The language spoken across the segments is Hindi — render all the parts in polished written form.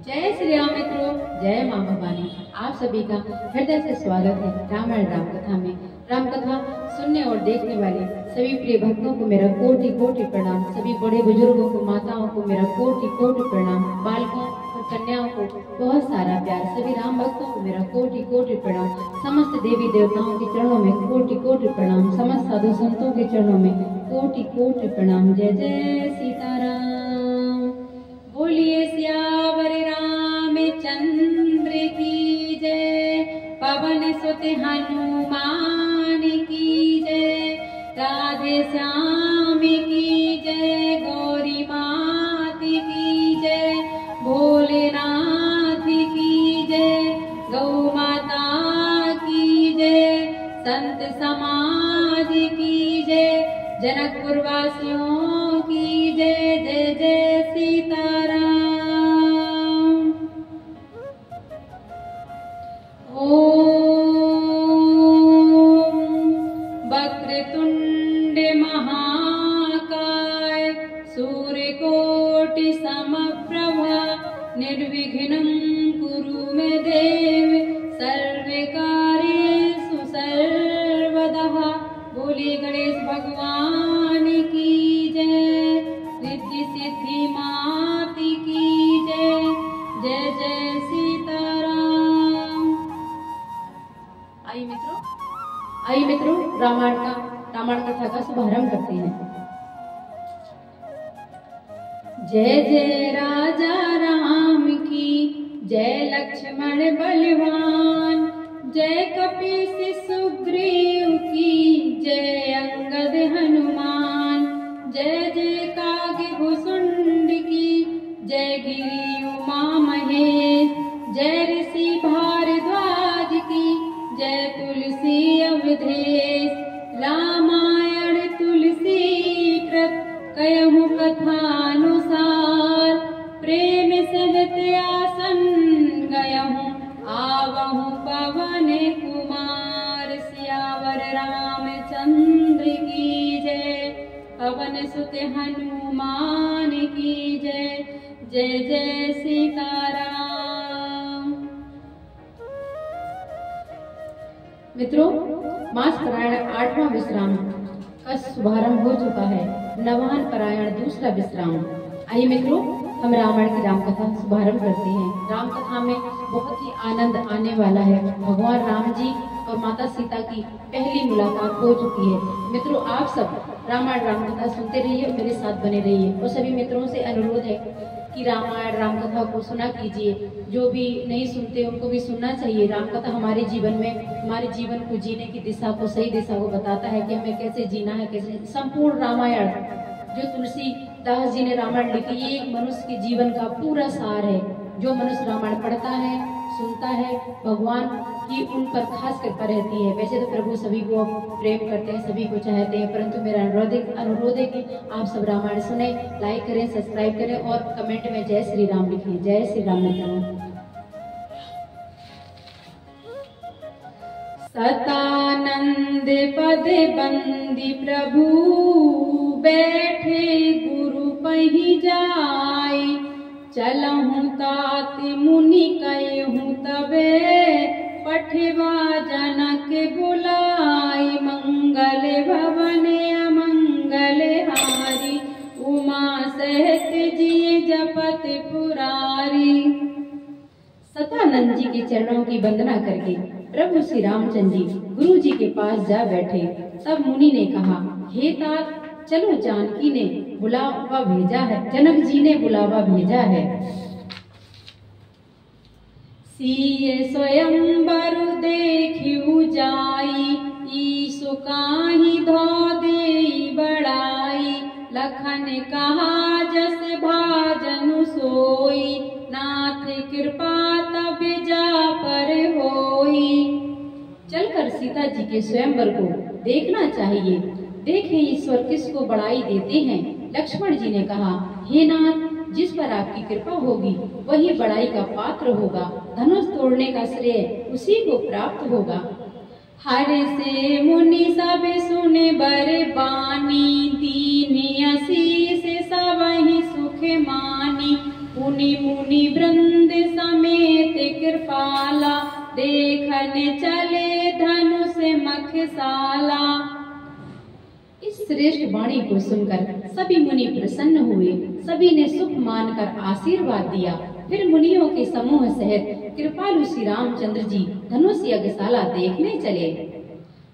जय श्री राम मित्रों, जय माँ भवानी। आप सभी का हृदय से स्वागत है रामायण राम कथा में। राम कथा सुनने और देखने वाले सभी प्रिय भक्तों को मेरा कोटि कोटि प्रणाम। सभी बड़े बुजुर्गों को, माताओं को मेरा कोटि कोटि प्रणाम। बालकों और कन्याओं को बहुत सारा प्यार। सभी राम भक्तों को मेरा कोटि कोटि प्रणाम। समस्त देवी देवताओं के चरणों में कोटि कोटि प्रणाम। समस्त साधु संतों के चरणों में कोटि कोटि प्रणाम। जय जय सीताराम। बोलिए सियावर रामचंद्र की जय। पवन सुत हनुमान की जय। राधे श्याम की जय। गौरी मात की जय। भोलेनाथ की जय। गौ माता की जय। संत समाज की जय। जनकपुर वासियों की जय। जय जय सीताराम। ओम वक्रतुंड महाकाय सूर्यकोटि समप्रभा निर्विघ्नं कुरु मे देव सर्वकार्येषु सर्वदा। बोले गणेश भगवान की जय। रिद्धि सिद्धि माति की जय। जय जय सीताराम। आइए मित्रों रामायण कथा का शुभारंभ करते हैं। जय जय राजा राम की जय। लक्ष्मण बलवान जय। कपीस सुग्रीव की जय। अंगद हनुमान जय। जय काग भुसुंड की जय। गिरि उमा महेश जय। ऋषि भारद्वाज की जय। तुलसी अवधेश रामायण तुलसी कृत कयहु कथानुसार। प्रेम सहित आसन गयहु आवहु पवन कुमार। सियावर रामचंद्र की जय। पवन सुत हनुमान की जय। जय जय सीताराम। मित्रों, मास पारायण 8वां विश्राम का शुभारंभ हो चुका है। नवान पारायण दूसरा विश्राम। आइए मित्रों, हम रामायण की राम कथा शुभारंभ करते हैं। राम कथा में बहुत ही आनंद आने वाला है। भगवान राम जी और माता सीता की पहली मुलाकात हो चुकी है। मित्रों, आप सब रामायण राम कथा सुनते रहिए, मेरे साथ बने रहिए। और सभी मित्रों से अनुरोध है कि रामायण राम कथा को सुना कीजिए। जो भी नहीं सुनते उनको भी सुनना चाहिए। राम कथा हमारे जीवन में, हमारे जीवन को जीने की दिशा को, सही दिशा को बताता है कि हमें कैसे जीना है, कैसे। संपूर्ण रामायण जो तुलसीदास जी ने रामायण लिखी, ये एक मनुष्य के जीवन का पूरा सार है। जो मनुष्य रामायण पढ़ता है, सुनता है, भगवान की उन पर खास कृपा रहती है। वैसे तो प्रभु सभी को प्रेम करते हैं, सभी को चाहते हैं, परंतु मेरा अनुरोध है कि आप सब रामायण सुने, लाइक करें, सब्सक्राइब करें और कमेंट में जय श्री राम लिखें। जय श्री राम मित्रों। सतानंद पद बंदी प्रभु बैठे गुरु पहि जाय। चलहु तात मुनि कहूँ तबे पठवा जनक बुलाई। मंगल भवन अमंगल हारी उमा सहित जिय जपत पुरारी। सतानंद जी के चरणों की वंदना करके प्रभु श्री रामचंद्र जी गुरु जी के पास जा बैठे। तब मुनि ने कहा, हे तात, चलो, जानकी ने बुलावा भेजा है, जनक जी ने बुलावा भेजा है। सिय स्वयंवर देखिउ जाई। ईसु काहि धो देई बड़ाई। लखन कहा जस भाजनु सोई। नाथ कृपा तब जा पर होई। चलकर सीता जी के स्वयंवर को देखना चाहिए। देखें ईश्वर किसको बड़ाई देते हैं। लक्ष्मण जी ने कहा, हे नाथ, जिस पर आपकी कृपा होगी वही बड़ाई का पात्र होगा। धनुष तोड़ने का श्रेय उसी को प्राप्त होगा। हर से मुनि सब सुने बर बानी। दीन आशीष सब ही सुख मानी। मुनि मुनि वृंद समेत कृपाला, देखने चले धनुष मखसाला। इस श्रेष्ठ वाणी को सुनकर सभी मुनि प्रसन्न हुए। सभी ने सुख मानकर आशीर्वाद दिया। फिर मुनियों के समूह सहित कृपालु श्री रामचंद्र जी धनुष यज्ञशाला देखने चले।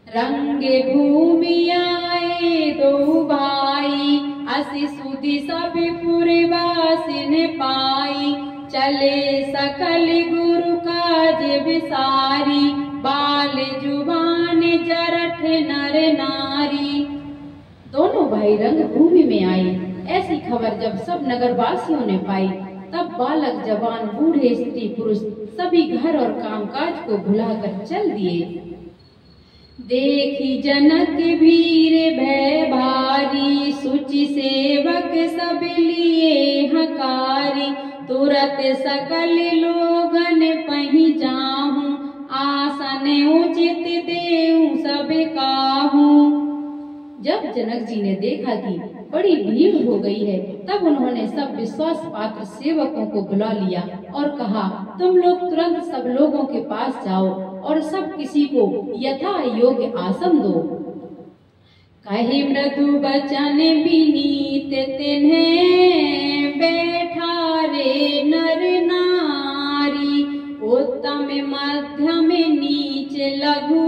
रंगे भूमि आए दो भाई, असि सुधि सब पुरवासिन पाई। चले सकल गुरु काज विसारी, बाल जुबान जरठ नर नारी। दोनों भाई रंग भूमि में आए। ऐसी खबर जब सब नगरवासियों ने पाई, तब बालक जवान बूढ़े स्त्री पुरुष सभी घर और कामकाज को भुलाकर चल दिए। देखी जनक वीर भय भारी, सुचि सेवक सब लिए हकारी। तुरत सकल लोगन पहि जाहूं, आसन उचित देऊं सब काहूं। जब जनक जी ने देखा कि बड़ी भीड़ हो गई है, तब उन्होंने सब विश्वास पात्र सेवकों को बुला लिया और कहा, तुम लोग तुरंत सब लोगों के पास जाओ और सब किसी को यथा योग्य आसन दो। कहे मृदु बचन विनीत तिन्हें, बैठा रे नर नारी। उत्तम मध्यम नीच लघु,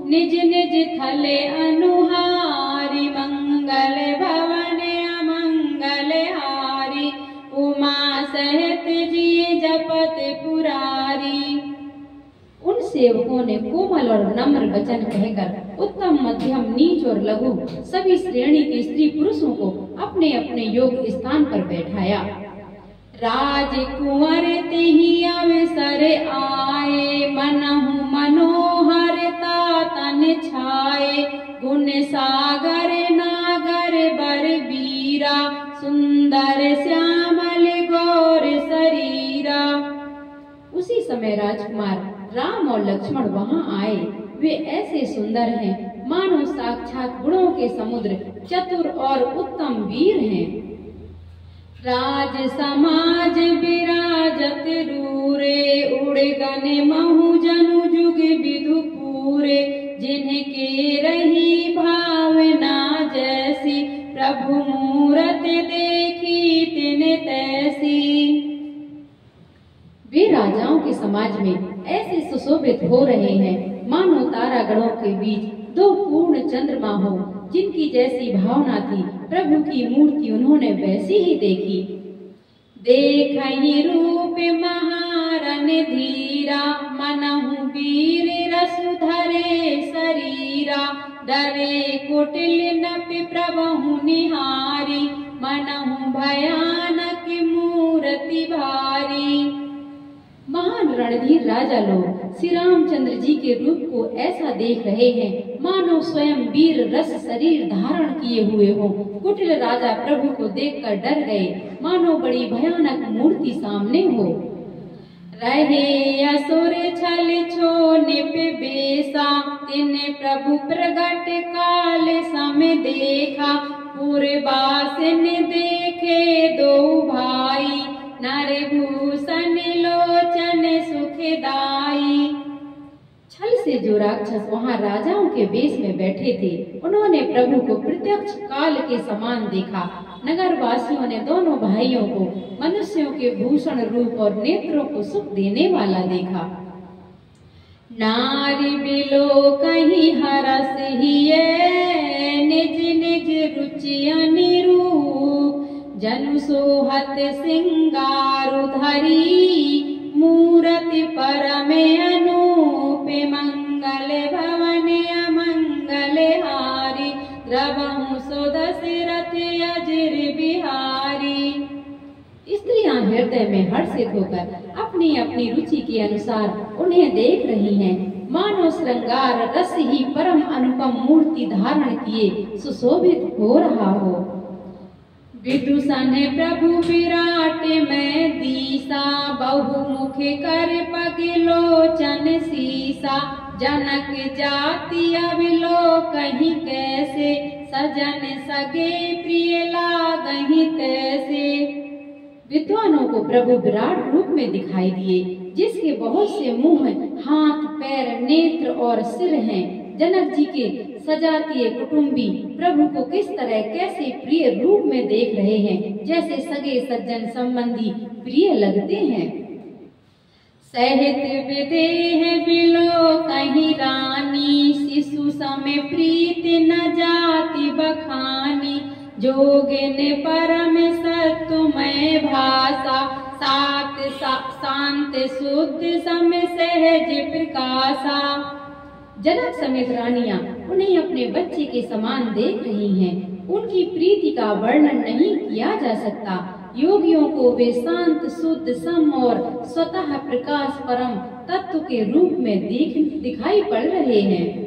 निज निज थले अनुहारी। मंगल भवन अमंगल हारी, उमा सहित जी जपत पुरारी। उन सेवकों ने कोमल और नम्र वचन कहकर उत्तम मध्यम नीच और लघु सभी श्रेणी के स्त्री पुरुषों को अपने अपने योग्य स्थान पर बैठाया। राजकुंवर तेहि अवसर आए, मनहु मनोहरता तन छाए। गुण सागर नागर बर बीरा, सुंदर श्यामल गौर शरीरा। उसी समय राजकुमार राम और लक्ष्मण वहां आए। वे ऐसे सुंदर हैं मानो साक्षात गुणों के समुद्र, चतुर और उत्तम वीर हैं। राज समाज विराजत रूरे, उड़े गने महु जनु जुग विधु पूरे। जिनके रही भावना जैसी, प्रभु मूरत देखी तिन तैसी। वे राजाओं के समाज में ऐसे सुशोभित हो रहे हैं मानो तारागणों के बीच दो पूर्ण चंद्रमा हो। जिनकी जैसी भावना थी, प्रभु की मूर्ति उन्होंने वैसी ही देखी। देखहि रूप महारन धीरा, मनहु वीर रसु धरे शरीरा। डरे कुटिल नपि प्रभु निहारी, मनहु भयानक मूर्ति भारी। महान रणधीर राजा लोग श्री रामचंद्र जी के रूप को ऐसा देख रहे हैं मानो स्वयं वीर रस शरीर धारण किए हुए हो। कुटिल राजा प्रभु को देखकर डर गए, मानो बड़ी भयानक मूर्ति सामने हो। रहे असुर छल छो निप बेसा, तिन्हें प्रभु प्रगट काल सम देखा। पूर्वासन देखे दो भाई, नर भूषण लोचन सुखदाई। छल से जो राक्षस वहां राजाओं के वेश में बैठे थे, उन्होंने प्रभु को प्रत्यक्ष काल के समान देखा। नगर वासियों ने दोनों भाइयों को मनुष्यों के भूषण रूप और नेत्रों को सुख देने वाला देखा। नारी बिलो कहीं हरस हिये, निज निज रुचि अनुरूप। जनु सोहत सिंगारु धरी, मूरति परम अनूप। मंगल भवन अमंगल हारी, द्रवहु सो दशरथ अजिर बिहारी। स्त्रियां हृदय में हर्षित होकर अपनी अपनी रुचि के अनुसार उन्हें देख रही हैं, मानो श्रृंगार रस ही परम अनुपम मूर्ति धारण किए सुशोभित हो रहा हो। विदूषण प्रभु विराट में दीसा, बहुमुख कर पग लोचन सीसा। जनक जाति अविलोकहि कैसे, सजन सगे प्रिय लागहि तैसे। विद्वानों को प्रभु विराट रूप में दिखाई दिए, जिसके बहुत से मुंह, हाथ, पैर, नेत्र और सिर हैं। जनक जी के सजातीय कुटुंबी प्रभु को किस तरह कैसे प्रिय रूप में देख रहे हैं, जैसे सगे सज्जन संबंधी प्रिय लगते हैं। सहित विदेह बिलो कहीं रानी, शिशु समय प्रीति न जाति बखानी। जोगिन परम सत्वमय भाषा, सात शांत शुद्ध समय सहज प्रकाशा। जनक समेत रानियां उन्हें अपने बच्चे के समान देख रही हैं। उनकी प्रीति का वर्णन नहीं किया जा सकता। योगियों को वे शांत, शुद्ध, सम और स्वतः प्रकाश परम तत्व के रूप में दिखाई पड़ रहे हैं।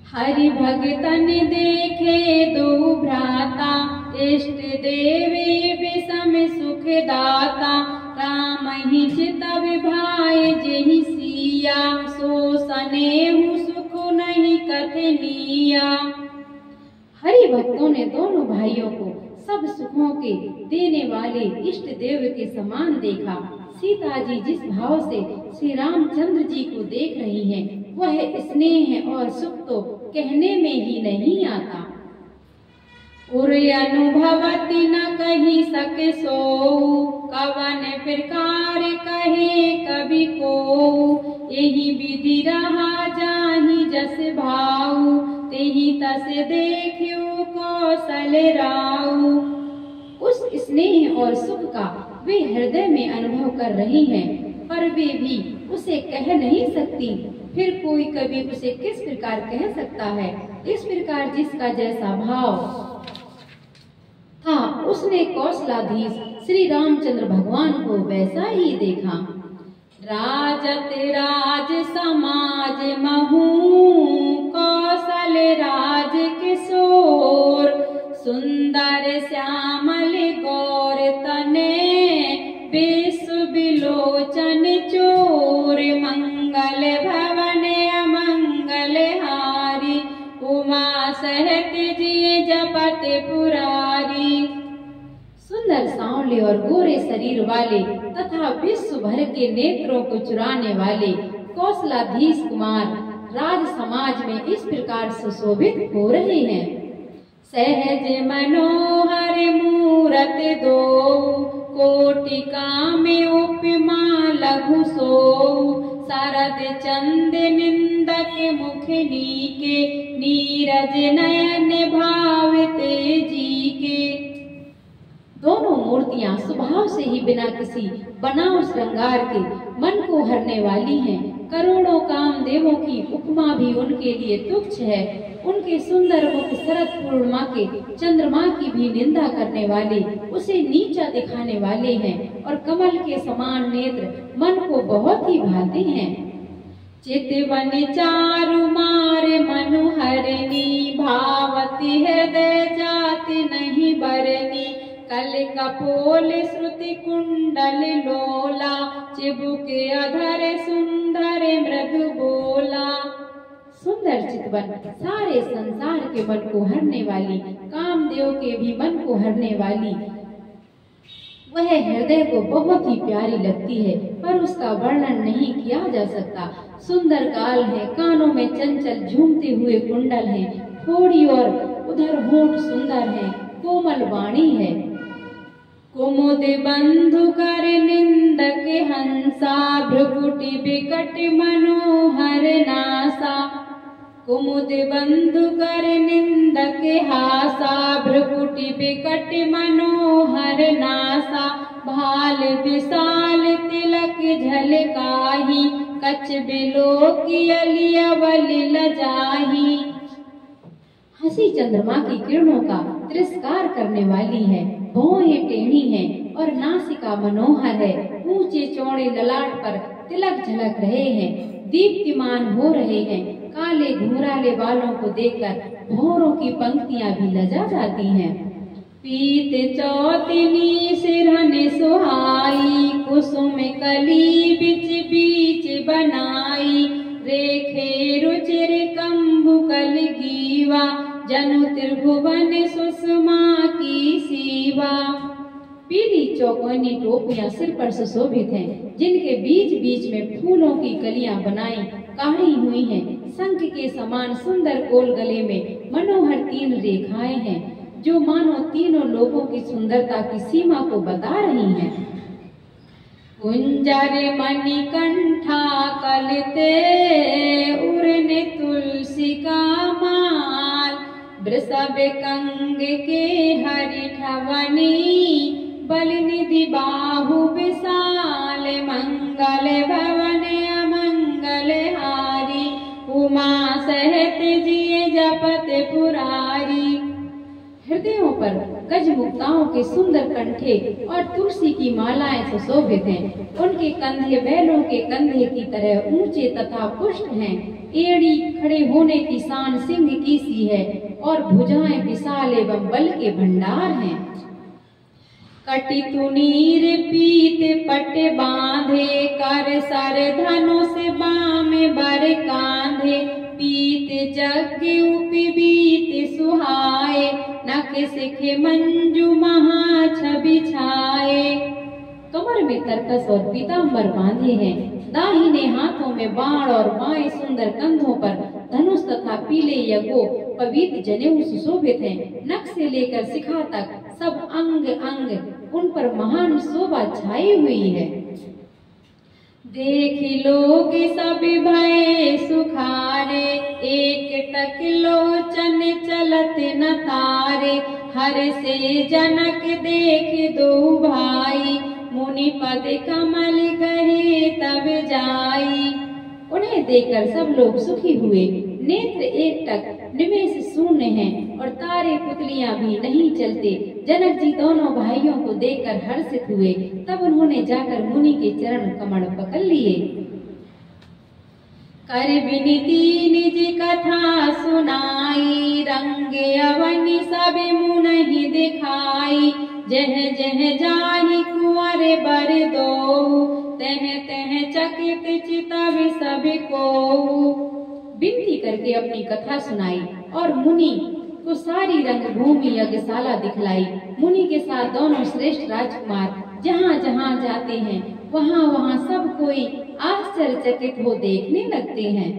हरि भगतन देखे दो भ्राता, इष्ट देवी विषम सुख दाता। राम ही चितव भाई जेहि सिया, सो सनेहु सुख नहीं कथनीया। हरि भक्तों ने दोनों भाइयों को सब सुखों के देने वाले इष्ट देव के समान देखा। सीता जी जिस भाव से श्री रामचंद्र जी को देख रही हैं, वह स्नेह और सुख तो कहने में ही नहीं आता। उर अनुभवति न कही सके सोऊ, कवन प्रकार कहे कवि को। यही विधि रहा जाहि जस भाऊ, तेहि तस देखियो कौशल राऊ। उस स्नेह और सुख का वे हृदय में अनुभव कर रही हैं, पर वे भी उसे कह नहीं सकती। फिर कोई कवि उसे किस प्रकार कह सकता है। इस प्रकार जिसका जैसा भाव था, उसने कौशलाधीश श्री रामचंद्र भगवान को वैसा ही देखा। राजत राज समाज महू, कौशल राज किशोर। सुंदर श्यामल गौर तने, विश्व विलोचन चोर। मंगल भवन अमंगल हारी, उमा सहत जिय जपत पुरारी। सुंदर सांवले और गोरे शरीर वाले तथा विश्व भर के नेत्रों को चुराने वाले कौशलाधीश कुमार राज समाज में इस प्रकार सुशोभित हो रहे हैं। सहज मनोहर मूरत दो, कोटिका में उपमा लघु सो। शरद चंद निंदक मुखनी के, नीरज नयन भावते जी के। दोनों मूर्तियां स्वभाव से ही बिना किसी बनाव श्रृंगार के मन को हरने वाली हैं। करोड़ों कामदेवों की उपमा भी उनके लिए तुच्छ है। उनके सुंदर मुख शरद पूर्णिमा के चंद्रमा की भी निंदा करने वाले, उसे नीचा दिखाने वाले हैं, और कमल के समान नेत्र मन को बहुत ही भाते हैं। चितवन चारु मार मनुहरनी, भावती हृदय जाति नहीं बरनी। कल कपोल श्रुति कुंडल लोला, चिबुक अधर सुंदर मृदु बोला। सुंदर चितवन सारे संसार के मन को हरने वाली, कामदेव के भी मन को हरने वाली, वह हृदय को बहुत ही प्यारी लगती है, पर उसका वर्णन नहीं किया जा सकता। सुंदर गाल है, कानों में चंचल झूमते हुए कुंडल है, थोड़ी और उधर होंठ सुंदर है, कोमल वाणी है। कुमुद बंधु कर निंदक हंसा, भ्रुकुटी बिकट मनोहर नासा। कुमुद बंधु कर निंदक हासा, भ्रुकुटी बिकट मनोहर नासा। भाल विशाल तिलक झलकाही, कच बिलोकी अलियवल लजाही। हंसी चंद्रमा की किरणों का तिरस्कार करने वाली है, भौहें टेढ़ी हैं और नासिका मनोहर है। ऊंचे चौड़े ललाट पर तिलक झलक रहे हैं, दीप्तिमान हो रहे हैं। काले घुंघराले बालों को देखकर भौरों की पंक्तियां भी लजा जाती हैं। पीत चौतिनी सिरहन सुहाई, कुसुम कली बिच बीच बनाई। रेखे रुचिर कंबुकल गीवा, जनु त्रिभुवन सुषमा की सीवा। पीली चौकोनी टोपियां सिर पर सुशोभित हैं, जिनके बीच बीच में फूलों की कलियां बनाई काढ़ी हुई हैं। शंख के समान सुंदर गोल गले में मनोहर 3 रेखाएं हैं, जो मानो तीनों लोगों की सुंदरता की सीमा को बता रही हैं। कुंजर मणिकंठा कलते उड़ने तुलसी का माल, वृषभ कंग के हरिठवनी, बलनिधि बाहु विशाल, मंगल भवन अमंगल हारी, उमा सहित जिय जपत पुरारी। हृदयों पर गजमुक्ताओं के सुंदर कंठे और तुलसी की मालाएं सुशोभित हैं। उनके कंधे बैलों के कंधे की तरह ऊंचे तथा पुष्ट हैं। एड़ी खड़े होने की शान सिंह की सी है और भुजाएं विशाल एवं बल के भंडार हैं। कटि तुनीर पीत पट बांधे, कर सर धनुष बाम बर कांधे, पीत जग उपबीत सुहाए, नख सिख मंजू महा छवि छाए। कमर में तरकस और पीताम्बर बांधे हैं, दाहिने हाथों में बाण और बाएं सुंदर कंधों पर धनुष तथा पीले यगो पवित्र जनेऊ सुशोभित हैं। नख से लेकर शिखा तक सब अंग अंग उन पर महान शोभा छाई हुई है। देख लोग सब भय सुखारे, एक टक लोचन चलत न तारे, हर से जनक देख दो भाई, मुनि पद कमल गहे तब जाई। उन्हें देखकर सब लोग सुखी हुए। नेत्र एक टक निमेष शून्य हैं और तारे पुतलियां भी नहीं चलते। जनक जी दोनों भाइयों को देखकर हर्षित हुए। तब उन्होंने जाकर मुनि के चरण कमल पकड़ लिए। कर विनीति निज कथा सुनाई, रंग अवनि सब मुनहि दिखाई, जह जह जाहि कुंवर बर दो, तह तह चकित चितव सब को। विनती करके अपनी कथा सुनाई और मुनि को सारी रंगभूमि यज्ञशाला दिखलाई। मुनि के साथ दोनों श्रेष्ठ राजकुमार जहाँ जहाँ जाते हैं वहाँ वहाँ सब कोई आश्चर्यचकित हो देखने लगते हैं।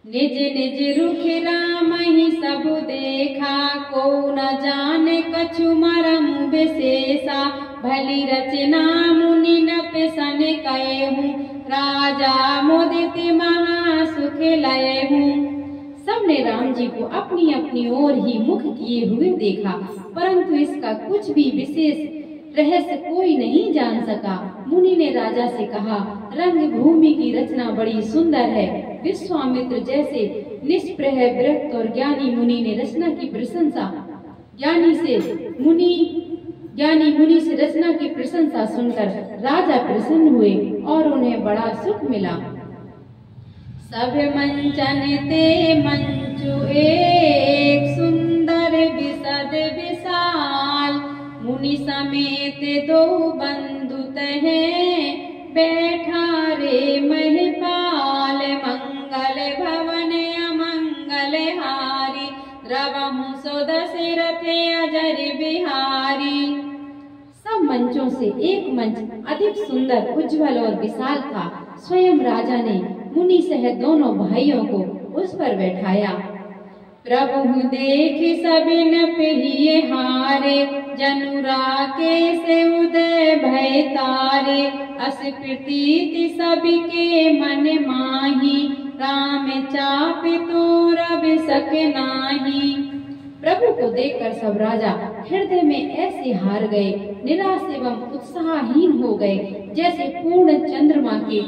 निज निज रुख राम ही सब देखा, को न जाने कछु मरम विशेषा, भली रचना मुनि न पेसन कएहूँ, राजा मुदित महा सुख लएहूँ। सबने राम जी को अपनी अपनी ओर ही मुख किए हुए देखा, परंतु इसका कुछ भी विशेष रहस्य कोई नहीं जान सका। मुनि ने राजा से कहा, रंग भूमि की रचना बड़ी सुंदर है। विश्वामित्र जैसे निष्प्रह विरक्त और ज्ञानी मुनि ने रचना की प्रशंसा ज्ञानी मुनि से रचना की प्रशंसा सुनकर राजा प्रसन्न हुए और उन्हें बड़ा सुख मिला। सब मंचन ते मंचु एक, सुंदर विशद विशाल, मुनि समेत दो बंधु तहें, बैठा रे महिपाल, मंगल भवन अमंगल हारी, द्रवहु सो दशरथ अजर बिहारी। सब मंचों से एक मंच अधिक सुंदर, उज्जवल और विशाल था। स्वयं राजा ने मुनि सहित दोनों भाइयों को उस पर बैठाया। प्रभु देख सबिन पहिए हारे, जनु राकेश उदय भय तारे, अस प्रतीति सबके मन माही, राम चाप तो रब सक नाही। प्रभु को देखकर सब राजा हृदय में ऐसे हार गए, निराश एवं उत्साहहीन हो गए, जैसे पूर्ण चंद्रमा के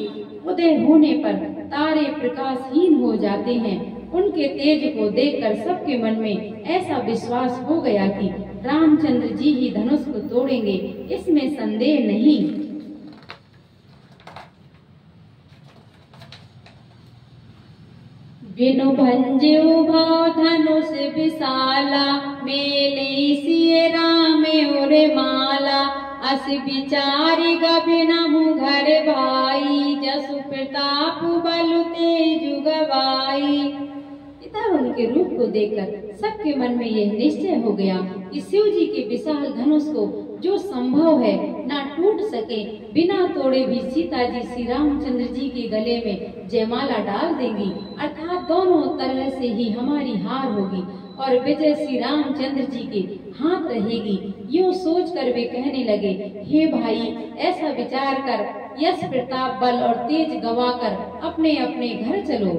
उदय होने पर तारे प्रकाशहीन हो जाते हैं। उनके तेज को देखकर सबके मन में ऐसा विश्वास हो गया कि रामचंद्र जी ही धनुष को तोड़ेंगे, इसमें संदेह नहीं। बिनु भंजो भाव धनुष विशाला, मेले सिए राम और माला, अस विचारि गभिनहु घर भाई, जसु प्रताप बलु तेजु गवाई। पिता पर उनके रूप को देखकर सबके मन में यह निश्चय हो गया कि शिव जी के विशाल धनुष को जो संभव है ना टूट सके, बिना तोड़े भी सीता जी श्री रामचंद्र जी के गले में जयमाला डाल देंगी, अर्थात दोनों तरह से ही हमारी हार होगी और विजय श्री रामचंद्र जी के हाथ रहेगी। यूँ सोचकर वे कहने लगे, हे भाई, ऐसा विचार कर यश प्रताप बल और तेज गवाकर अपने अपने घर चलो।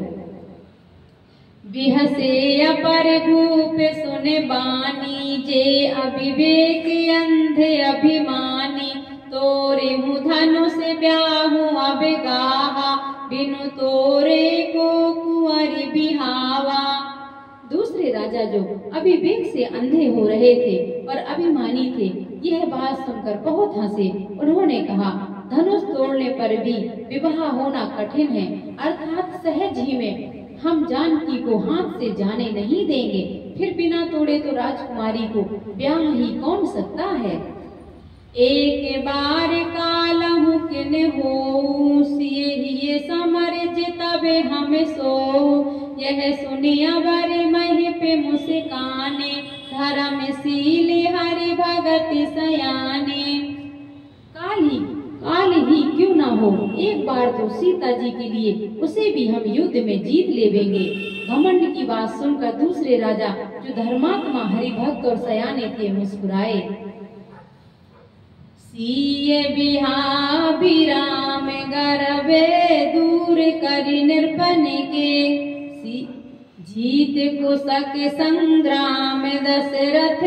बिहसे अपर भूप सुने बानी, जे अविवेक अंधे अभिमानी, तोरे हूँ धनुष ब्याहू अब गाहा, बिनु तोरे को कुंवरी बिहावा। दूसरे राजा जो अविवेक से अंधे हो रहे थे और अभिमानी थे, यह बात सुनकर बहुत हंसे। उन्होंने कहा, धनुष तोड़ने पर भी विवाह होना कठिन है, अर्थात सहज ही में हम जानकी को हाथ से जाने नहीं देंगे, फिर बिना तोड़े तो राजकुमारी को ब्याह ही कौन सकता है। एक बार कालहु किन हो, सिए समर जितबे हम सो, यह सुनिया बर महि पे मुस्काने, धर्मशील हरि भगति सयाने। काल ही क्यों ना हो, एक बार तो सीता जी के लिए उसे भी हम युद्ध में जीत लेवेंगे। घमंड की बात सुनकर दूसरे राजा जो धर्मात्मा हरिभक्त और सयाने थे मुस्कुराए। सीए बिहा बिराम गर्भे दूर करि निर्पन के, जीत कुशक संग्राम दशरथ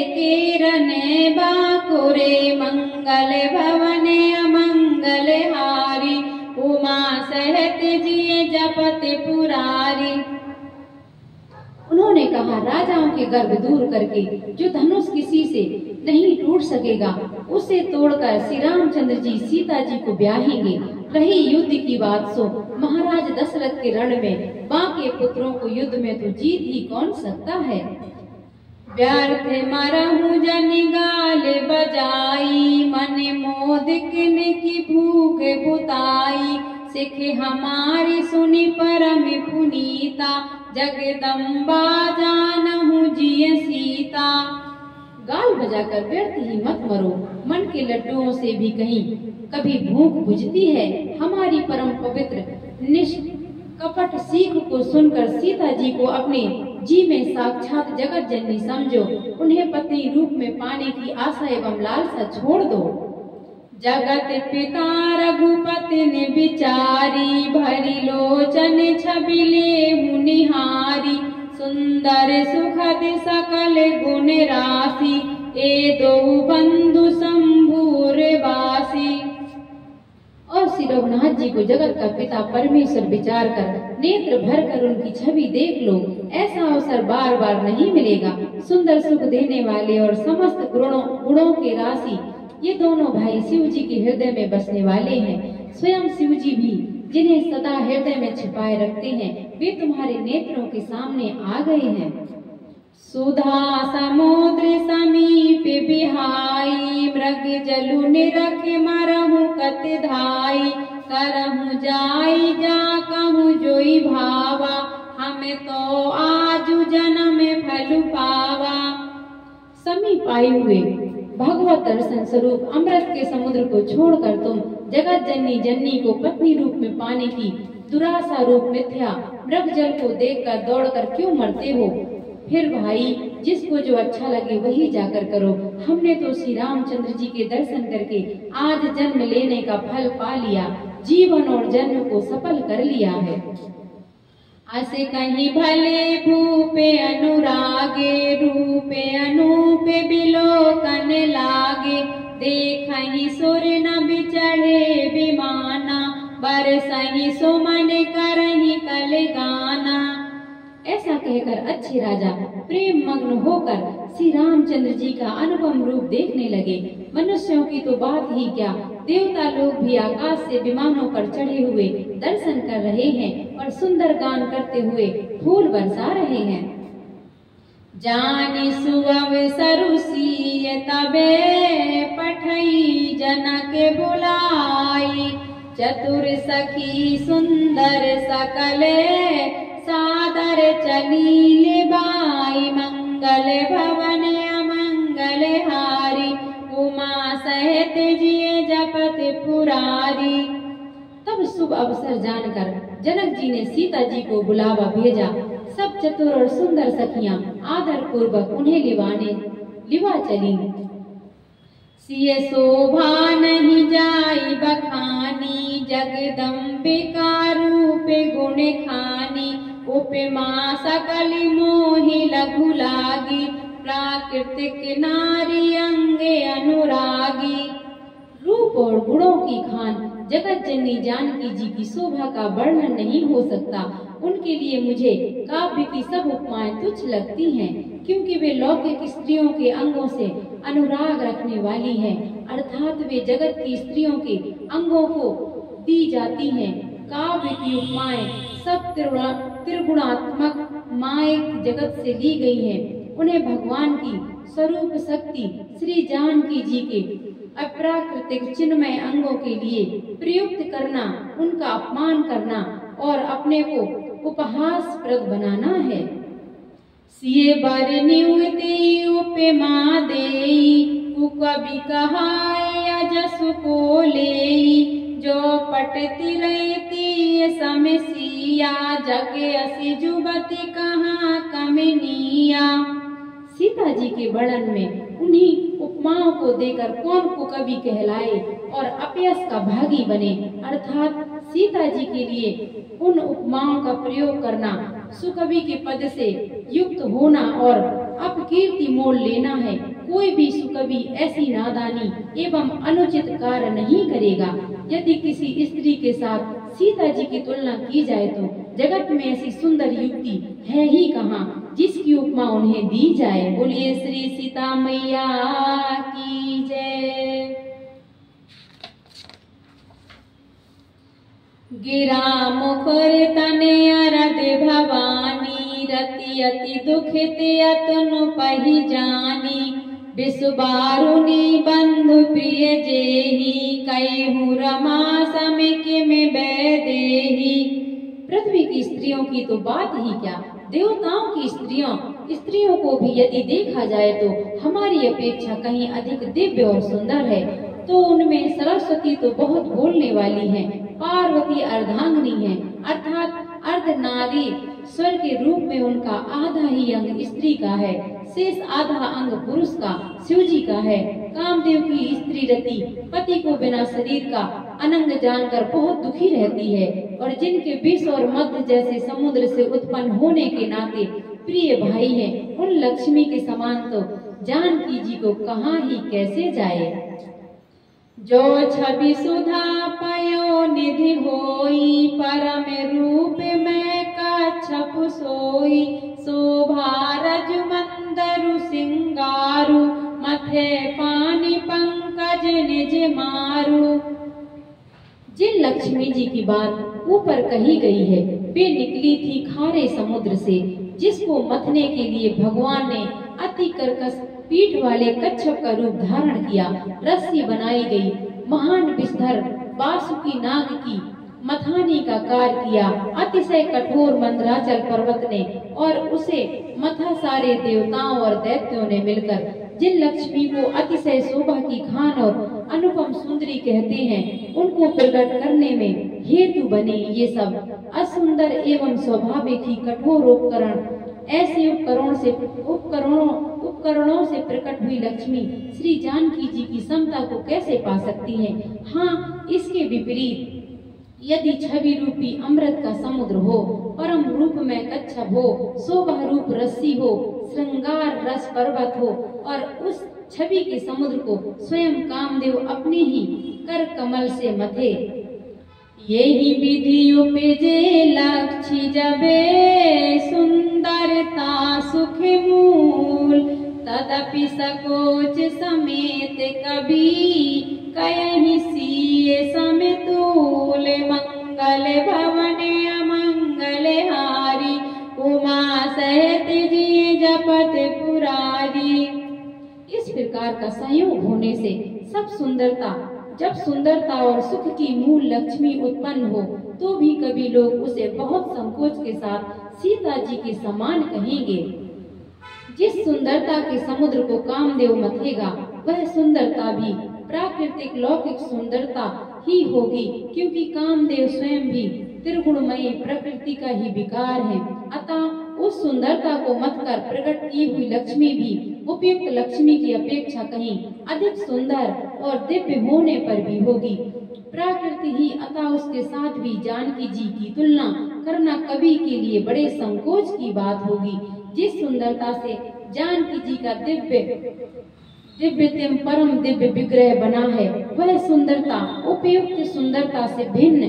केरने बाकुरे, मंगल भवन अमंगल हारी, उमा सहत जिये जपत पुरारी। उन्होंने कहा, राजाओं के गर्भ दूर करके जो धनुष किसी से नहीं टूट सकेगा, उसे तोड़कर श्री रामचंद्र जी सीता जी को ब्याहेंगे। रही युद्ध की बात सो महाराज दशरथ के रण में बाकी पुत्रों को युद्ध में तो जीत ही कौन सकता है। व्यर्थ मरहु जन गाल बजाई, मन मोदिक की भूख बुताई, सिख हमारी सुनी परम पुनीता, जगदम्बा जानहु जिय सीता। गाल बजाकर व्यर्थ ही मत मरो, मन के लड्डुओं से भी कहीं कभी भूख बुझती है। हमारी परम पवित्र निष्कपट सीख को सुनकर सीता जी को अपने जी में साक्षात जगत जननी समझो, उन्हें पत्नी रूप में पाने की आशा एवं लालसा छोड़ दो। जगत पिता रघुपति ने विचारी, भरी लोचन छबिले निहारी, सुंदर सुखद सकल गुण राशि, ए दो बंधु शंभुर वासी। और श्री रघुनाथ जी को जगत का पिता परमेश्वर विचार कर नेत्र भर कर उनकी छवि देख लो, ऐसा अवसर बार बार नहीं मिलेगा। सुंदर सुख देने वाले और समस्त गुणों के राशि ये दोनों भाई शिव जी के हृदय में बसने वाले हैं। स्वयं शिव जी भी जिन्हें सदा हृदय में छिपाए रखते हैं, वे तुम्हारे नेत्रों के सामने आ गए हैं। सुधा समुद्र समीप बिहाई, मृग जलु निरख मरहु कत धाई, करहु जाई जा कहूँ जोई भावा, हमें तो आजु जन्म फल पावा। समीप आए हुए भगवत दर्शन स्वरूप अमृत के समुद्र को छोड़कर तुम जगत जननी जननी को पत्नी रूप में पाने की दुराशा रूप मिथ्या मृग जल को देखकर दौड़कर क्यों मरते हो। फिर भाई, जिसको जो अच्छा लगे वही जाकर करो। हमने तो श्री रामचंद्र जी के दर्शन करके आज जन्म लेने का फल पा लिया, जीवन और जन्म को सफल कर लिया है। असे कहीं भले भूपे अनुरागे, रूपे अनूपे बिलोकन लागे, देखहि सुर न बिचढ़े विमाना, बरसहि सुमन करहि कल गाना। ऐसा कहकर अच्छे राजा प्रेम मग्न होकर श्री रामचंद्र जी का अनुपम रूप देखने लगे। मनुष्यों की तो बात ही क्या, देवता लोग भी आकाश से विमानों पर चढ़े हुए दर्शन कर रहे हैं और सुंदर गान करते हुए फूल बरसा रहे हैं। जानि सुअवसरु सिय तबे पठई जनक बुलाई, चतुर सखी सुंदर सकले सादर चली ले बाई, मंगल भवन अमंगल हारी, उमा सहित जिए जपत पुरारी। तब शुभ अवसर जानकर जनक जी ने सीता जी को बुलावा भेजा। सब चतुर और सुंदर सखियां आदर पूर्वक उन्हें लिवा चली। सिय शोभा नहीं जाई बखानी, जगदम्बिका रूप गुण खानी, उपमा सकल मोहि लघु लागी, प्राकृतिक नारी अंगे अनुरागी। रूप और गुणों की खान जगत जननी जानकी जी की शोभा का वर्णन नहीं हो सकता। उनके लिए मुझे काव्य की सब उपमाएं तुच्छ लगती हैं, क्योंकि वे लौकिक स्त्रियों के अंगों से अनुराग रखने वाली हैं, अर्थात वे जगत की स्त्रियों के अंगों को दी जाती हैं। काव्य की उपमाएं सब त्रिगुणात्मक मायक जगत से ली गई हैं। उन्हें भगवान की स्वरूप शक्ति श्री जानकी जी के अप्राकृतिक चिन्मय अंगों के लिए प्रयुक्त करना, उनका अपमान करना और अपने को उपहासप्रद बनाना है। सिए बरनिउते उपमा देई, कवि कहाय जसु को लेई, जो पटति रहती समसिया, जगे असि जुबति कहाँ कमनिया। सीता जी के वर्णन में उन्हीं उपमाओं को देकर कौन को कवि कहलाए और अपयश का भागी बने, अर्थात सीता जी के लिए उन उपमाओं का प्रयोग करना सुकवि के पद से युक्त होना और अपकीर्ति मोल लेना है। कोई भी सुकवि ऐसी नादानी एवं अनुचित कार्य नहीं करेगा। यदि किसी स्त्री के साथ सीता जी की तुलना की जाए तो जगत में ऐसी सुंदर युक्ति है ही कहाँ जिसकी उपमा उन्हें दी जाए। बोलिए श्री सीता मैया की जय। गिरा मुखर तने अरद भवानी, रति अति दुखित अतनु पहि जानी, विषुबारुनी बंधु प्रिय जेही, कईहु रमा समिके में बैदेही। पृथ्वी की स्त्रियों की तो बात ही क्या, देवताओं की स्त्रियों को भी यदि देखा जाए तो हमारी अपेक्षा कहीं अधिक दिव्य और सुंदर है। तो उनमें सरस्वती तो बहुत बोलने वाली है, पार्वती अर्धांगिनी है, अर्थात अर्धनारी स्वर के रूप में उनका आधा ही अंग स्त्री का है, शेष आधा अंग पुरुष का शिव जी का है। कामदेव की स्त्री रति पति को बिना शरीर का अनंग जानकर बहुत दुखी रहती है, और जिनके विष और मध्य जैसे समुद्र से उत्पन्न होने के नाते प्रिय भाई हैं, उन लक्ष्मी के समान तो जानकी जी को कहाँ ही कैसे जाए। जो छवि सुधा पयो निधि होई, परम रूप में कच्छप सोई, शोभा रज मंदरु सिंगारु, मथे पानी पंकज निज मारू। जिन लक्ष्मी जी की बात ऊपर कही गई है वे निकली थी खारे समुद्र से, जिसको मथने के लिए भगवान ने अति कर्कश पीठ वाले कच्छप का रूप धारण किया। रस्सी बनाई गई, महान विषधर वासुकी नाग की मथानी का कार्य किया। अतिशय कठोर मंदराचल पर्वत ने और उसे मथा सारे देवताओं और दैत्यों ने मिलकर जिन लक्ष्मी को अतिशय शोभा की खान और अनुपम सुंदरी कहते हैं, उनको प्रकट करने में हेतु बने ये सब असुंदर एवं स्वाभाविक ही कठोर उपकरण। ऐसे उपकरणों से प्रकट हुई लक्ष्मी श्री जानकी जी की समता को कैसे पा सकती हैं? हाँ, इसके विपरीत यदि छवि रूपी अमृत का समुद्र हो, परम रूप में कच्छप हो, शोभा रूप रस्सी हो, श्रृंगार रस पर्वत हो और उस छवि के समुद्र को स्वयं कामदेव अपने ही कर कमल से मथे। यही विधि उपजे लक्ष्य जबे, सुंदरता सुख मूल, तदपि सकोच समेत कभी, कयहि सीय समतूल, मंगल भवन अमंगल हारी, उमा सहित जिय जपत पुरारी। इस प्रकार का संयोग होने से जब सुंदरता और सुख की मूल लक्ष्मी उत्पन्न हो तो भी कभी लोग उसे बहुत संकोच के साथ सीता जी के समान कहेंगे। जिस सुंदरता के समुद्र को कामदेव मथेगा, वह सुंदरता भी प्राकृतिक लौकिक सुंदरता ही होगी, क्योंकि कामदेव स्वयं भी त्रिगुणमयी प्रकृति का ही विकार है। अतः उस सुंदरता को मत कर प्रकट की हुई लक्ष्मी भी उपयुक्त लक्ष्मी की अपेक्षा कहीं अधिक सुंदर और दिव्य होने पर भी होगी। प्रकृति ही, अतः उसके साथ भी जानकी जी की तुलना करना कवि के लिए बड़े संकोच की बात होगी। जिस सुंदरता से जानकी जी का दिव्यतम परम दिव्य विग्रह बना है, वह सुंदरता उपयुक्त सुंदरता से भिन्न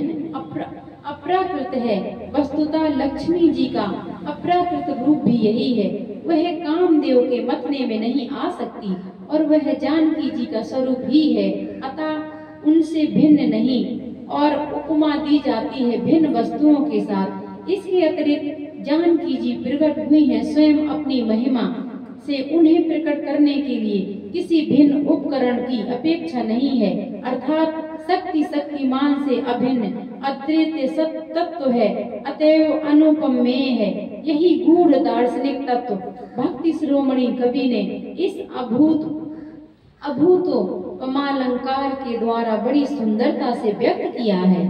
अप्राकृत है। वस्तुतः लक्ष्मी जी का अप्राकृत रूप भी यही है। वह कामदेव के मथने में नहीं आ सकती और वह जानकी जी का स्वरूप ही है, अतः उनसे भिन्न नहीं। और उपमा दी जाती है भिन्न वस्तुओं के साथ। इसके अतिरिक्त जानकी जी प्रकट हुई हैं स्वयं अपनी महिमा से उन्हें प्रकट करने के लिए किसी भिन्न उपकरण की अपेक्षा नहीं है, अर्थात शक्ति शक्तिमान से अभिन्न अद्वितीय तत्व है, अतएव अनुपमेय है। यही गूढ़ दार्शनिक तत्व भक्ति शिरोमणि कवि ने इस अभूतोपमालंकार के द्वारा बड़ी सुंदरता से व्यक्त किया है।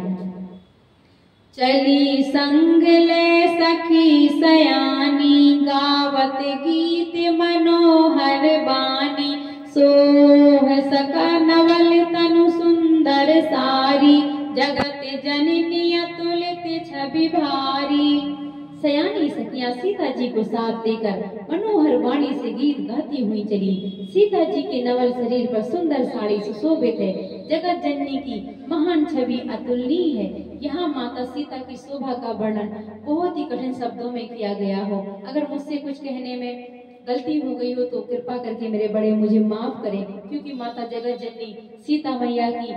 चली संग ले सखी सयानी, गावत गीत मनोहर बानी, सोह सका नवल तनु सुंदर सारी, जगत जननी अतुलित छवि भारी। सयानी सखियां सीता जी को साथ देकर मनोहर वाणी से गीत गाती हुई चली। सीता जी के नवल शरीर पर सुंदर साड़ी सुशोभित है। जगत जननी की महान छवि अतुलनीय है। यहाँ माता सीता की शोभा का वर्णन बहुत ही कठिन शब्दों में किया गया हो। अगर मुझसे कुछ कहने में गलती हो गई हो तो कृपा करके मेरे बड़े मुझे माफ करें, क्योंकि माता जगत जननी सीता मैया की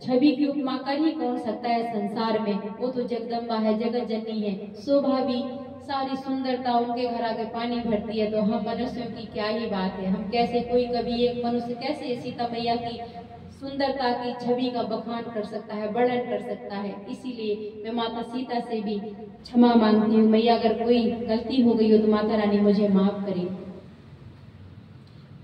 छवि की उपमा कर ही कौन सकता है संसार में। वो तो जगदम्बा है, जगत जननी है। शोभा भी सारी सुंदरता उनके घर आके पानी भरती है, तो हम मनुष्यों की क्या ही बात है। हम कैसे, कोई कभी एक मनुष्य कैसे सीता मैया की सुंदरता की छवि का बखान कर सकता है, वर्णन कर सकता है। इसीलिए मैं माता सीता से भी क्षमा मांगती हूँ। मैया अगर कोई गलती हो गई हो तो माता रानी मुझे माफ करे।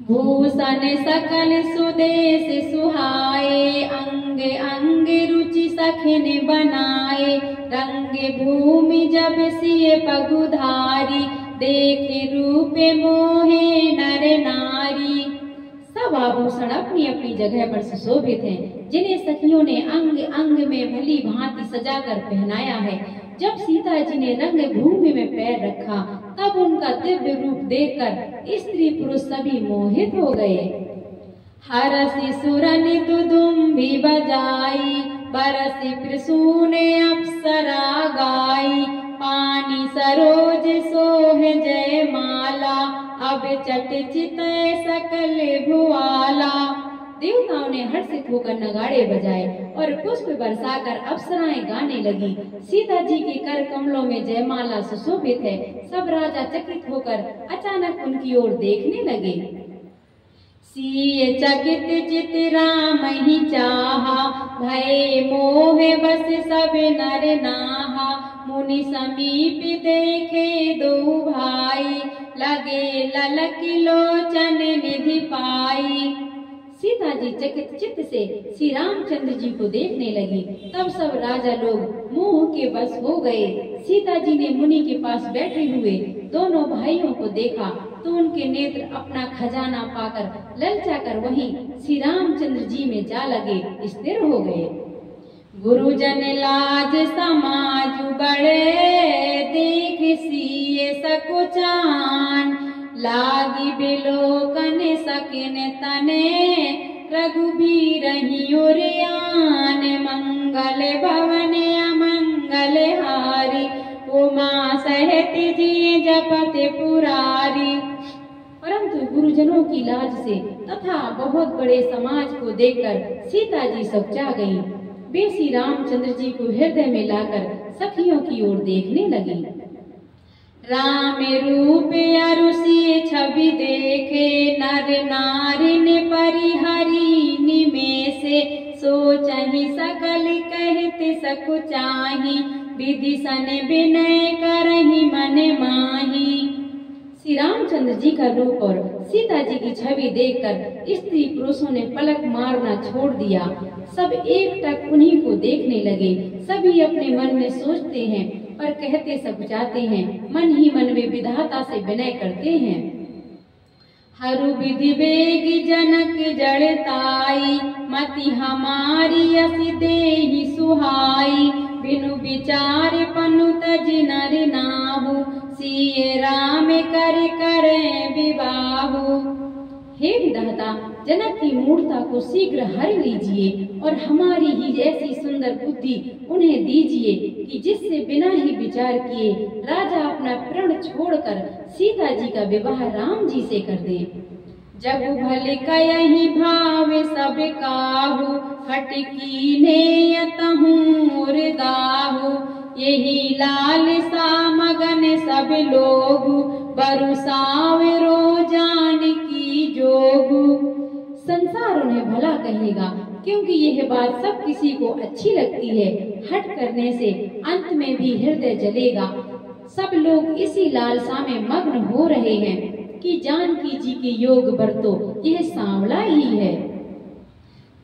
भूषण सकल सुदेश सुहाए, अंग अंग रुचि सखिन बनाए, रंग भूमि जब सिय पगुधारी, देखे रूप मोहे नर नारी। सब आभूषण अपनी अपनी जगह पर सुशोभित हैं, जिन्हें सखियों ने अंग अंग में भली भांति सजाकर पहनाया है। जब सीता जी ने रंग भूमि में पैर रखा, तब उनका दिव्य रूप देखकर स्त्री पुरुष सभी मोहित हो गए। हरसि सुरनि दुदुम्बी बजाई, बरसि प्रसून अप्सरा गाई, पानी सरोज सोह जय माला, अब चट चितय सकल भुआला। देवताओं ने हर्षित होकर नगाड़े बजाए और पुष्प बरसाकर अप्सराएं गाने लगी। सीता जी के कर कमलों में जयमाला सुशोभित है। सब राजा चकित होकर अचानक उनकी ओर देखने लगे। सीय चकित चित राम ही चाहा, भय मोह बस सब नर नाहा, मुनि समीप देखे दो भाई, लगे ललक लोचन निधि पाई। सीता जी चकित चित्त से श्री रामचंद्र जी को देखने लगी। तब सब राजा लोग मोह के बस हो गए। सीता जी ने मुनि के पास बैठे हुए दोनों भाइयों को देखा तो उनके नेत्र अपना खजाना पाकर ललचाकर वहीं श्री रामचंद्र जी में जा लगे, स्थिर हो गए। गुरुजन लाज समाज बड़े, देख सिए सकुचान, लागी बिलोकन सकिन तने, रघुबीर उरियान, मंगल भवन अमंगल हारी, उमा सहित जी जपत पुरारी। परंतु गुरुजनों की लाज से तथा बहुत बड़े समाज को देखकर सीता जी सकुचा गईं। वे श्री रामचंद्र जी को हृदय में लाकर सखियों की ओर देखने लगी। राम रूप अरुषि छवि देखे, नर नारिन परिहरी निमेषे, सोचहि सकल कहत सकुचाहि, विदिशन विनय करहि मन माही। श्री रामचंद्र जी का रूप और सीता जी की छवि देखकर स्त्री पुरुषों ने पलक मारना छोड़ दिया। सब एकटक उन्हीं को देखने लगे। सभी अपने मन में सोचते हैं पर कहते सब जाते हैं। मन ही मन में विधाता से विनय करते हैं। हरु विधि वेग जनक जड़ताई, मति हमारी असी देहि सुहाई। बिनु विचार पनु तजि नर नाहु, सिए राम कर करे विवाहु। हे विधाता, जनक की मूर्ता को शीघ्र हर लीजिए और हमारी ही ऐसी सुंदर बुद्धि उन्हें दीजिए कि जिससे बिना ही विचार किए राजा अपना प्रण छोड़कर सीता जी का विवाह राम जी से कर दे। जब भले कयहि भाव सब काहू, हट कीन्हे यतहु दाहू। यही लाल सा मगन सब लोगु, बरुसावे रो जान की जोगु। संसार उन्हें भला कहेगा क्योंकि यह बात सब किसी को अच्छी लगती है। हट करने से अंत में भी हृदय जलेगा। सब लोग इसी लालसा में मग्न हो रहे हैं कि जानकी जी के योग बरतो यह सांवला ही है।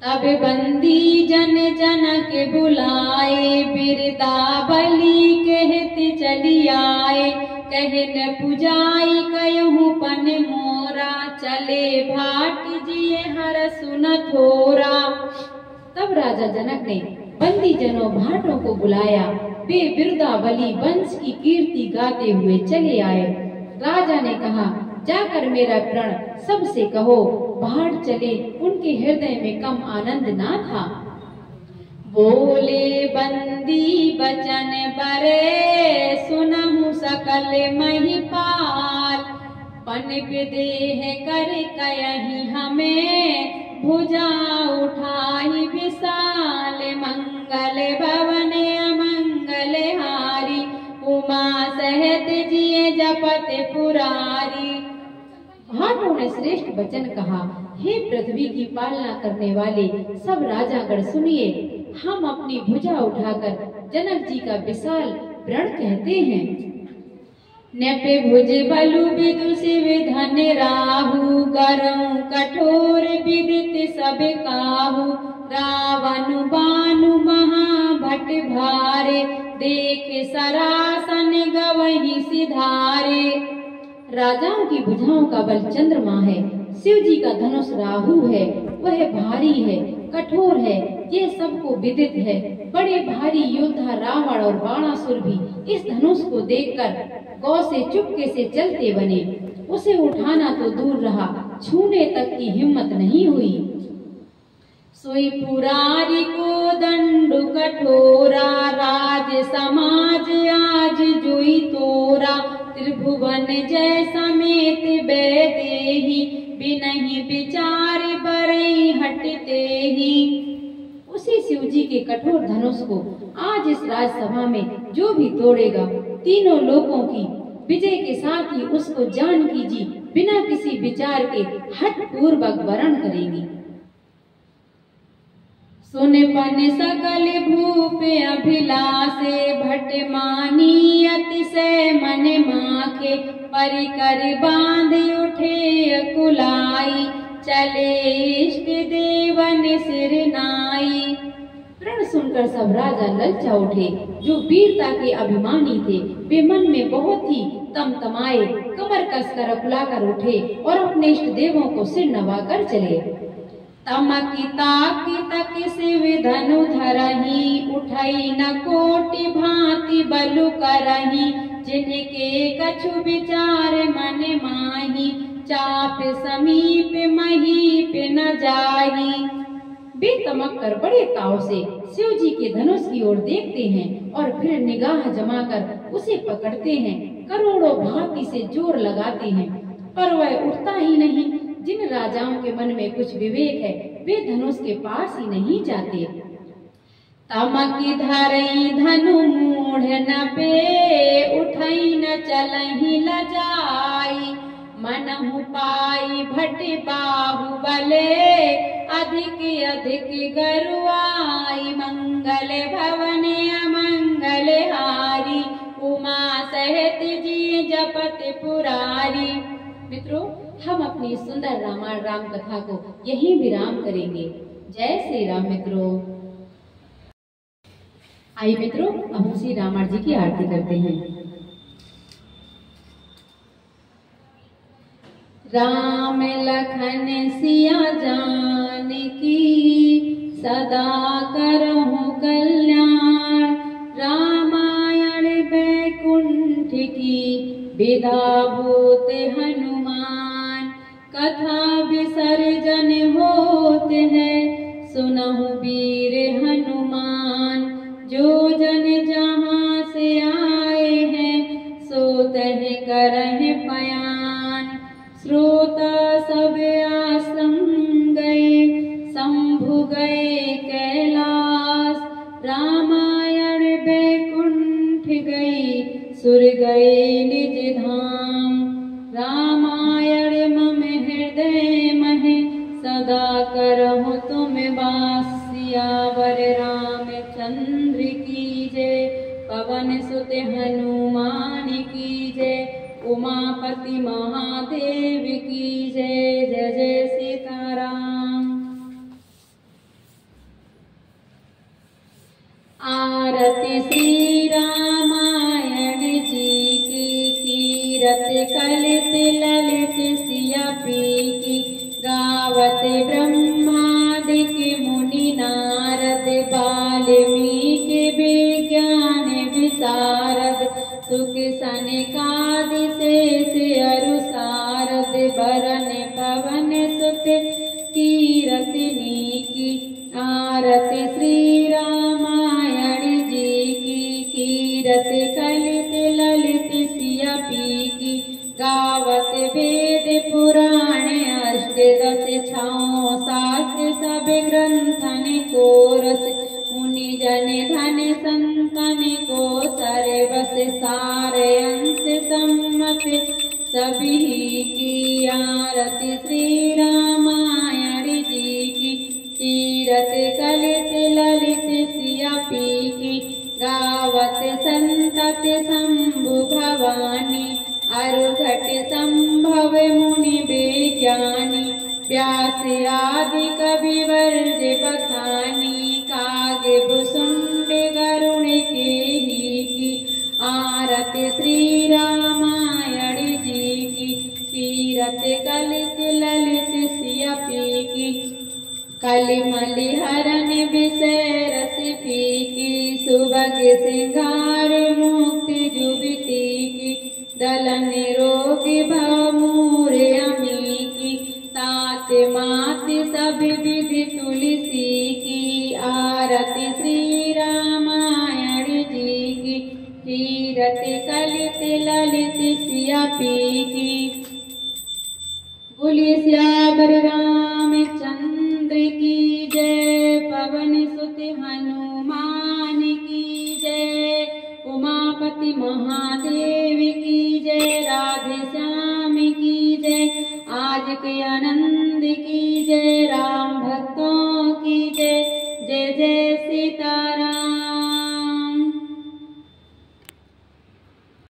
तब बंदी जन जनक बुलाए, बिरदावली कहते चली आए। कहन पुजाई कयहु पन मोरा, चले भाट जिए हर सुन थोरा। तब राजा जनक ने बंदी जनों भाटों को बुलाया। वे बिरदावली वंश की कीर्ति गाते हुए चले आए। राजा ने कहा, जाकर मेरा प्रण सबसे कहो। भाट चले, उनके हृदय में कम आनंद ना था। बोले बंदी बचन बरे, सुनहु सकल महिपाल। पन विदेह कर कयहि हमें, भुजा उठाई विशाल। मंगल भवन अमंगल हारी, उमा सहित जिए जपत पुरारी। भाटों ने श्रेष्ठ वचन कहा, हे पृथ्वी की पालना करने वाले सब राजागण सुनिए। हम अपनी भुजा उठाकर जनक जी का विशाल प्रण कहते हैं। नेपे भुज बलु विदुषी विधन राहु, गरऊ कठोर विदित सब काहू। रावण बानु महाभट भारे, देख सरासन गवहि सिधारे। राजाओं की भुजाओं का बल चंद्रमा है, शिव जी का धनुष राहु है। वह भारी है, कठोर है, ये सबको विदित है। बड़े भारी योद्धा रावण और बाणासुर भी इस धनुष को देखकर गौ से चुपके से चलते बने। उसे उठाना तो दूर रहा, छूने तक की हिम्मत नहीं हुई। सोई पुरारी को दंड कठोरा, राज समाज आज जोई तोरा। त्रिभुवन जय समेत बैदेही, बिनहि विचार बरई हटते ही। उसी शिव जी के कठोर धनुष को आज इस राजसभा में जो भी तोड़ेगा, तीनों लोकों की विजय के साथ ही उसको जानकी जी बिना किसी विचार के हठ पूर्वक वरण करेगी। सुन पन सकल भूप अभिलाषे, भट मानी अतिशय मन माखे। परिकर बांध उठे अकुलाई, चले इष्ट देवन सिर नाई। प्रण सुनकर सब राजा ललचा उठे। जो वीरता के अभिमानी थे वे मन में बहुत ही तमतमाए, कमर कसकर अकुलाकर उठे और अपने इष्ट देवों को सिर नवाकर चले। तमकी ताकी तक शिव धनु धरही, उठई न कोटि भांति बलु करही। जिनके कछु विचार मन माही, चाप समीप महीप न जाही। वे तमक कर बड़े ताव से शिव जी के धनुष की ओर देखते हैं और फिर निगाह जमाकर उसे पकड़ते हैं। करोड़ों भांति से जोर लगाते हैं पर वह उठता ही नहीं। जिन राजाओं के मन में कुछ विवेक है वे धनुष के पास ही नहीं जाते। तमकी धरई धनु मूढ़ न पे, उठई न चलहि लजाई। मनहु पाई भट बाहुबले, अधिक अधिक गरुआई। मंगल भवन अमंगल हारी। सियापति पुरारी। मित्रों, हम अपनी सुंदर रामायण राम कथा को यहीं विराम करेंगे। जय श्री राम। मित्रों, आइए मित्रों, अब हम श्री रामायण जी की आरती करते हैं। राम लखन सिया जानकी सदा करहु कल्याण। रामायण बैकुंठ की विदा होते हनुमान। कथा विसर्जन होते हैं सुनहु वीर हनुमान। जो जन जहाँ से आए हैं सो तह करहि पयान। श्रोता सब आश्रम गए शंभु गए कैलाश। रामायण बैकुंठ गई सुर गए निज धाम। रामायण मम हृदय मह सदा करहु तुम वास। सियावर रामचंद्र की जय, पवन सुत हनुमान की जय, उमापति महादेव की जय। जय जय सीताराम। आरती श्री रामायण जी की कीरत कलित ललित सिया पी की। गावत ब्रह्मादिक मुनि नारद वाल्मीकि विज्ञान विशारद। सुख सनकादि शेष अरु सारद। बरन पवन सुत कीरतनी की। आरती श्री रामायण जी की कीरत कलित ललित सिया पी की। गावत वेद पुराण अष्टदश छौ सात सब ग्रंथन को रस। मुनि जन धन संतन को सर्वस सार अंश सम्मत सभी की। आरती श्री रामायण जी की कीरत कलित ललित सिया पी की। गावत संतत शंभु भवानी। अरुघट संभव मुनि विज्ञानी। व्यास आदि कवि वर्ज बखानी। काग भुसुंड गरुण के ही की। आरती श्री रामायण जी की कीरत कलित ललित सिया पी की। कलिमलि हरन विषय रस फीकी। सुभग सिंगार मुक्ति जुबती की। दलन रोग भमूर अमी की। तात मात सब विधि तुलसी की। आरती श्री रामायण जी की कीरत कलित ललित सिया पी की। बोलिए सियावर रामचंद्र की जय, पवन सुत हनुमान की जय, उमापति महादेव की जय, राधे श्याम की जय, आज के आनंद की